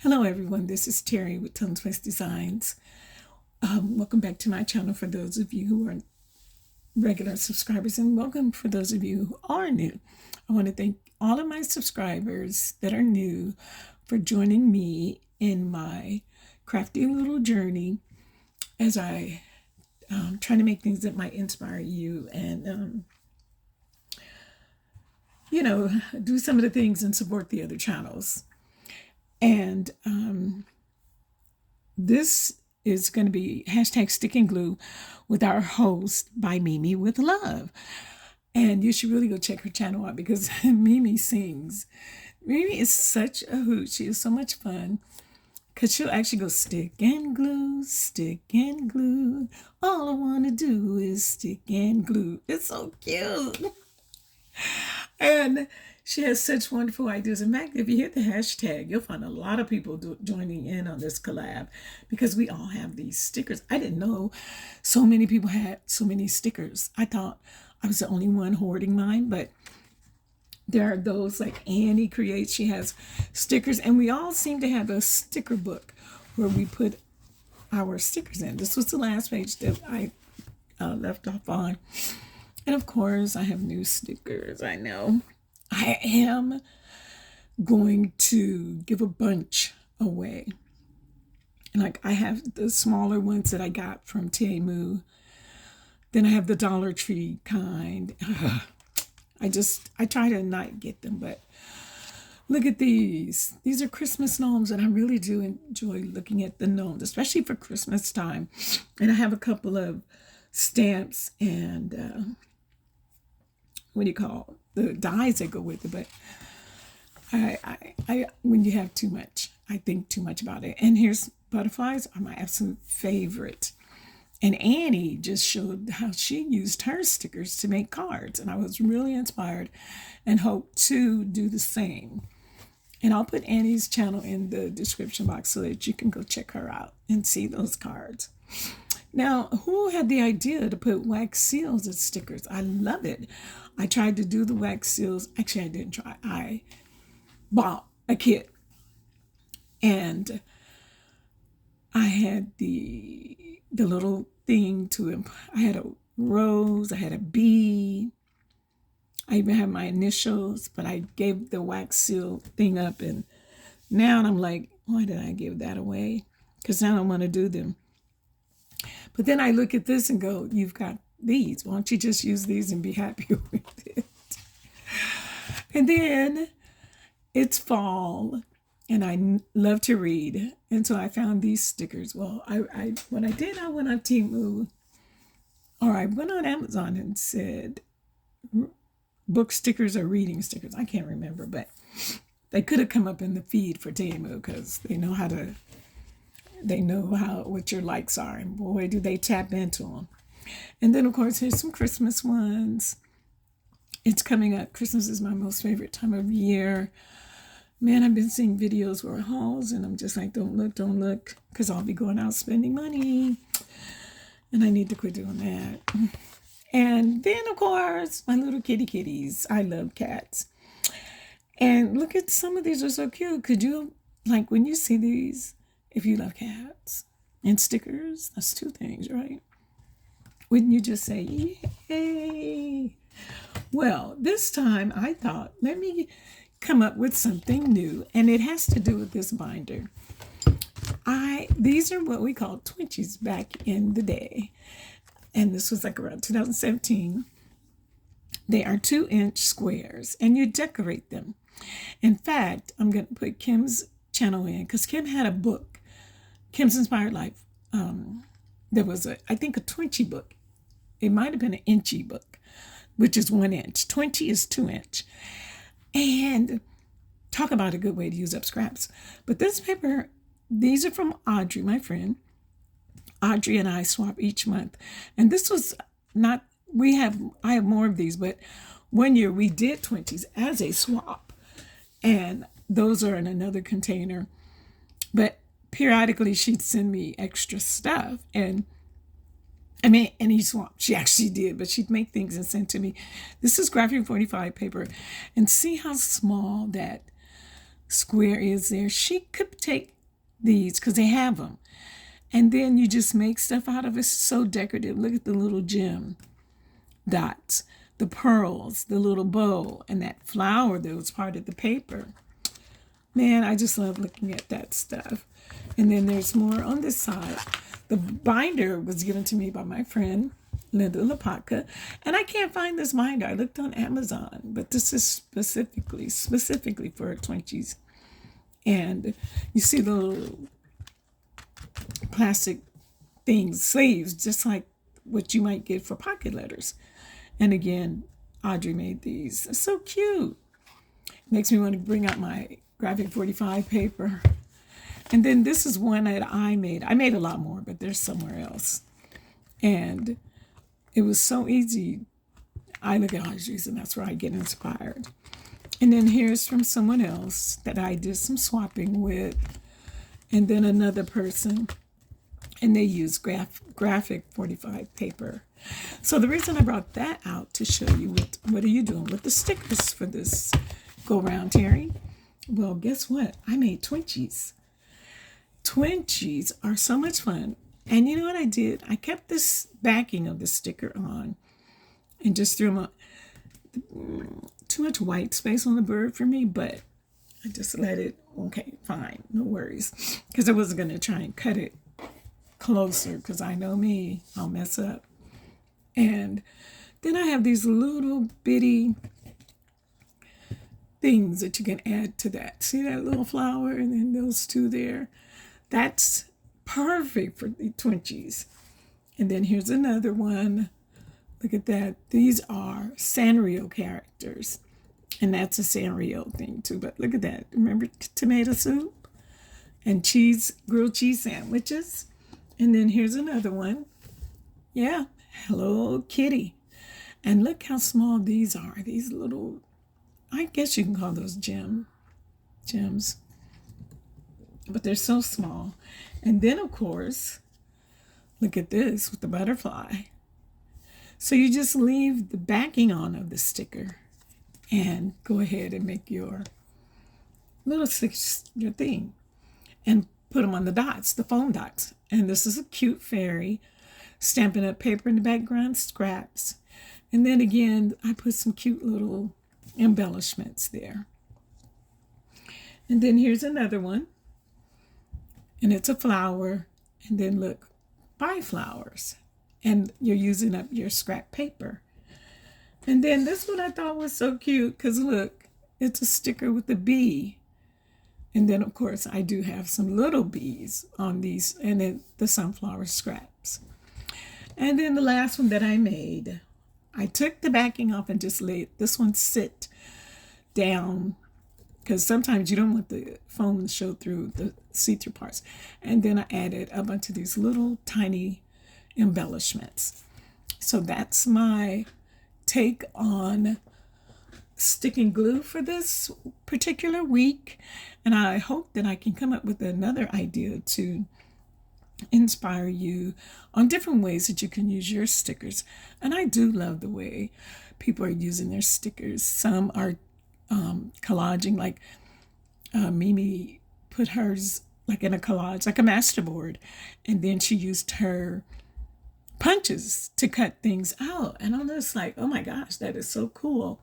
Hello everyone, this is Terry with Tongue Twist Designs. Welcome back to my channel for those of you who are regular subscribers, and welcome for those of you who are new. I want to thank all of my subscribers that are new for joining me in my crafty little journey as I try to make things that might inspire you and do some of the things and support the other channels. And this is going to be hashtag stick and glue with our host by Mimi with Love. And you should really go check her channel out because Mimi sings. Mimi is such a hoot. She is so much fun because she'll actually go stick and glue, stick and glue. All I want to do is stick and glue. It's so cute. And she has such wonderful ideas. In fact, if you hit the hashtag, you'll find a lot of people joining in on this collab because we all have these stickers. I didn't know so many people had so many stickers. I thought I was the only one hoarding mine, but there are those like Annie Creates. She has stickers, and we all seem to have a sticker book where we put our stickers in. This was the last page that I left off on. And of course, I have new stickers. I know. I am going to give a bunch away. Like I have the smaller ones that I got from Temu. Then I have the Dollar Tree kind. I try to not get them, but look at these. These are Christmas gnomes, and I really do enjoy looking at the gnomes, especially for Christmas time. And I have a couple of stamps and what do you call the dies that go with it, but I when you have too much, I think too much about it. And here's butterflies are my absolute favorite. And Annie just showed how she used her stickers to make cards, and I was really inspired and hope to do the same. And I'll put Annie's channel in the description box so that you can go check her out and see those cards. Now, who had the idea to put wax seals as stickers? I love it. I tried to do the wax seals. Actually, I didn't try. I bought a kit, and I had the little thing to. I had a rose. I had a bee. I even had my initials, but I gave the wax seal thing up, and now I'm like, why did I give that away? Because now I want to do them. But then I look at this and go, you've got these. Why don't you just use these and be happy with it? And then it's fall, and I love to read. And so I found these stickers. Well, what I did, I went on Temu, or I went on Amazon and said, book stickers or reading stickers. I can't remember, but they could have come up in the feed for Temu because they know what your likes are, and boy, do they tap into them. And then, of course, here's some Christmas ones. It's coming up. Christmas is my most favorite time of year. Man, I've been seeing videos where hauls, and I'm just like, don't look, because I'll be going out spending money, and I need to quit doing that. And then, of course, my little kitties. I love cats. And look at some of these are so cute. Could you, like, when you see these, if you love cats and stickers, that's two things, right? Wouldn't you just say, yay? Well, this time I thought, let me come up with something new, and it has to do with this binder. These are what we called Twinchies back in the day, and this was like around 2017. They are 2-inch squares, and you decorate them. In fact, I'm going to put Kim's channel in because Kim had a book, Kim's Inspired Life. There was I think a Twinchie book. It might have been an inchy book, which is 1 inch. Twinchie is 2-inch. And talk about a good way to use up scraps. But this paper, these are from Audrey, my friend. Audrey and I swap each month. And this was not, I have more of these, but one year we did Twinchies as a swap. And those are in another container. But periodically she'd send me extra stuff, and he swapped. She actually did, but she'd make things and send to me. This is Graphic 45 paper, and see how small that square is there. She could take these because they have them. And then you just make stuff out of it. It's so decorative. Look at the little gem dots, the pearls, the little bow, and that flower that was part of the paper. Man, I just love looking at that stuff. And then there's more on this side. The binder was given to me by my friend, Linda Lapatka, and I can't find this binder. I looked on Amazon, but this is specifically for Twinkies. And you see the little plastic things, sleeves, just like what you might get for pocket letters. And again, Audrey made these. It's so cute. Makes me want to bring out my graphic 45 paper. And then this is one that I made. I made a lot more, but there's somewhere else. And it was so easy. I look at Audrey's and that's where I get inspired. And then here's from someone else that I did some swapping with. And then another person. And they use graphic 45 paper. So the reason I brought that out to show you what are you doing with the stickers for this go round, Terry? Well, guess what? I made Twinkies. Twinkies are so much fun. And you know what I did? I kept this backing of the sticker on and just threw them up. Too much white space on the bird for me, but I just let it, okay, fine, no worries. Because I wasn't going to try and cut it closer because I know me, I'll mess up. And then I have these little bitty things that you can add to that. See that little flower and then those two there? That's perfect for the Twinkies. And then here's another one. Look at that. These are Sanrio characters. And that's a Sanrio thing too. But look at that. Remember tomato soup? And grilled cheese sandwiches. And then here's another one. Yeah. Hello Kitty. And look how small these are. These little, I guess you can call those gems. But they're so small. And then, of course, look at this with the butterfly. So you just leave the backing on of the sticker and go ahead and make your little your thing and put them on the dots, the foam dots. And this is a cute fairy, Stampin' Up! Paper in the background, scraps. And then again, I put some cute little embellishments there. And then here's another one. And it's a flower. And then look, 5 flowers. And you're using up your scrap paper. And then this one I thought was so cute because look, it's a sticker with a bee. And then, of course, I do have some little bees on these and then the sunflower scraps. And then the last one that I made, I took the backing off and just let this one sit down because sometimes you don't want the foam to show through the see-through parts. And then I added a bunch of these little tiny embellishments. So that's my take on sticking glue for this particular week. And I hope that I can come up with another idea to inspire you on different ways that you can use your stickers. And I do love the way people are using their stickers. Some are collaging, like Mimi put hers like in a collage, like a masterboard, and then she used her punches to cut things out. And I'm just like, oh my gosh, that is so cool.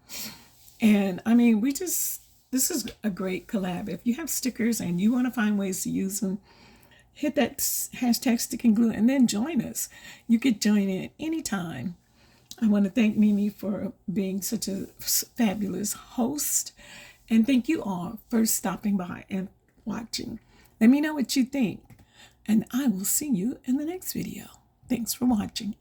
And I mean, this is a great collab. If you have stickers and you want to find ways to use them, hit that hashtag sticking glue and then join us. You could join in anytime. I want to thank Mimi for being such a fabulous host. And thank you all for stopping by and watching. Let me know what you think. And I will see you in the next video. Thanks for watching.